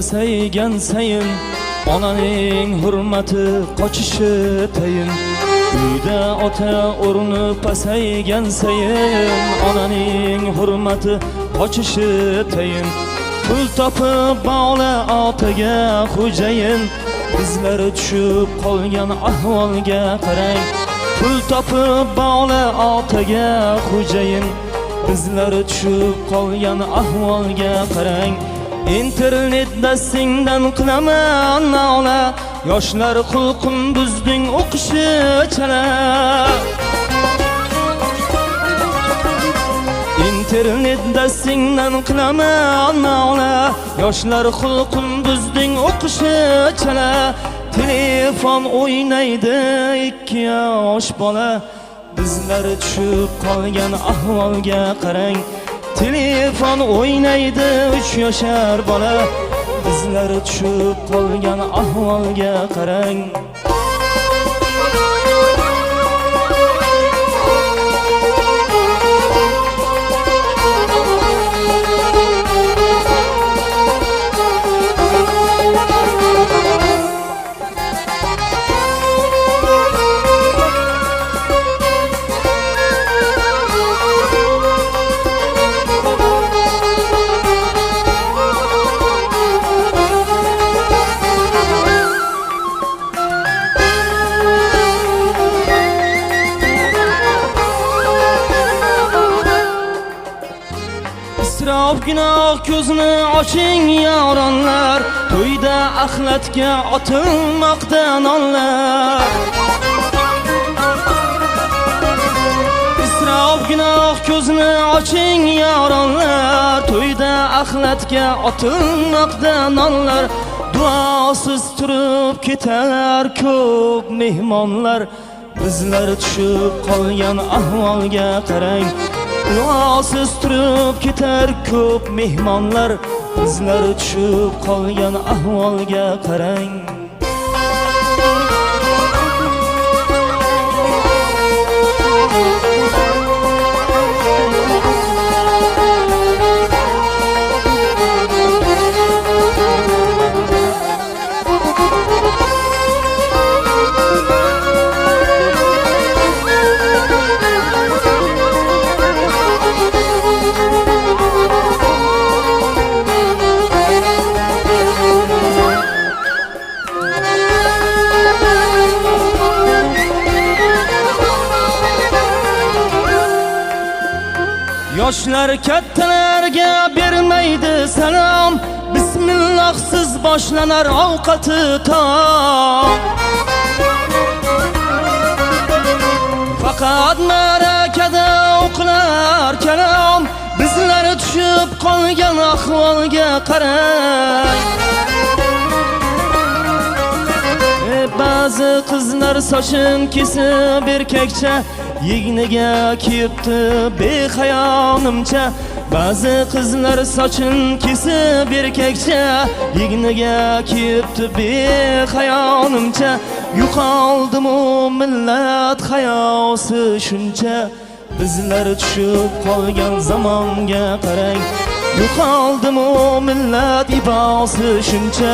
pasaygan sayin onaning hurmati qochishi tayin. Uyda ota o'rni pasaygan sayin onaning hurmati qochishi tayin. Pul topib bog'la otaga xo'jayin, bizlari tushib qolgan ahvolga qarang. Pul topib bog'la otaga xo'jayin, bizlari tushib qolgan ahvolga qarang. Internet dastingdan qilaman nola, yoshlar xulqin buzding o'qishi chala. Internet dastingdan qilaman nola, yoshlar xulqin buzding o'qishi chala. Telefon o'ynaydi 2 yosh bola, bizlari tushib qolgan ahvolga qarang. Telefon o'ynaydi 3 yoshar bola, bizlari tushib qolgan ahvolga qarang. İsrof gunoh ko'zni oching yoronlar, to'yda axlatga otilmoqda nonlar. İsrof gunoh ko'zni oching yoronlar, to'yda axlatga otilmoqda nonlar. Duosiz turib ketar ko'p mehmonlar, bizlari tushib qolgan ahvolga qarang. Duosiz turib ketar ko'p mehmonlar, bizlari tushib qolgan ahvolga qarang. Yoshlar kattalarga bermaydi salom, bismillohsiz boshlanar ovqati taom. Faqat ma'rakada o'qilar kalom, bizlari tushib qolgan ahvolga qarang. Ba'zi qizlar sochin kesib erkakcha, yigniga kiyibdi behayonimcha. Ba'zi qizlar sochin kesib erkakcha, yigniga kiyibdi behayonimcha. Yo'qoldimu millat hayosi shuncha, bizlari tushib qolgan zamonga qarang. Yo'qoldimu millat ibosi shuncha,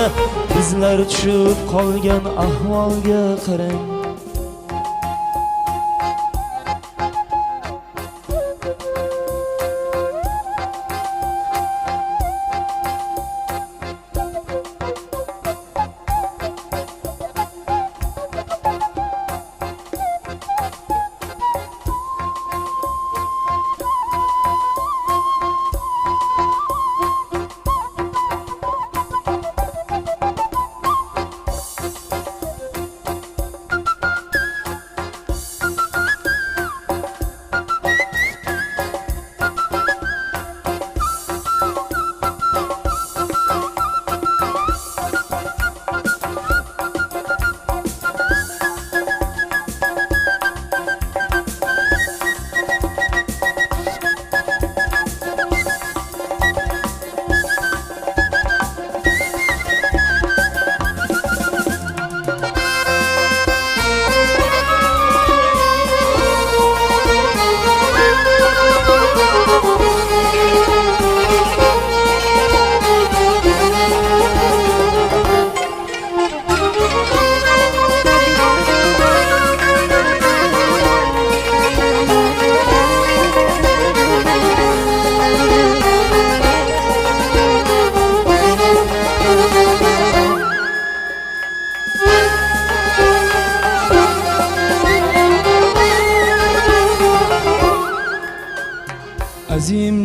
bizlari tushib qolgan ahvolga qarang.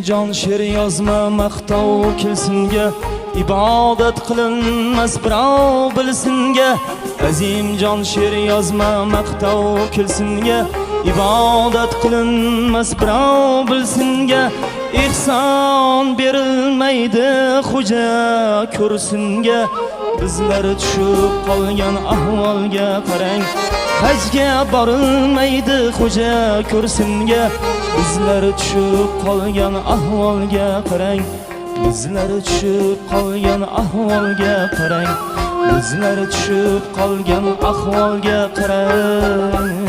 jon she'r yozma maqtov kelsinga ibodat qilinmas birov bilsinga azim jon she'r yozma maqtov kelsinga ibodat qilinmas birov bilsinga ihson berilmaydi xo'ja ko'rsinga bizlar tushib qolgan ahvolga qarang hajga borilmaydi xo'ja ko'rsinga bizlar tushib qolgan ahvolga qarang bizlar tushib qolgan ahvolga qarang bizlar tushib qolgan ahvolga qarang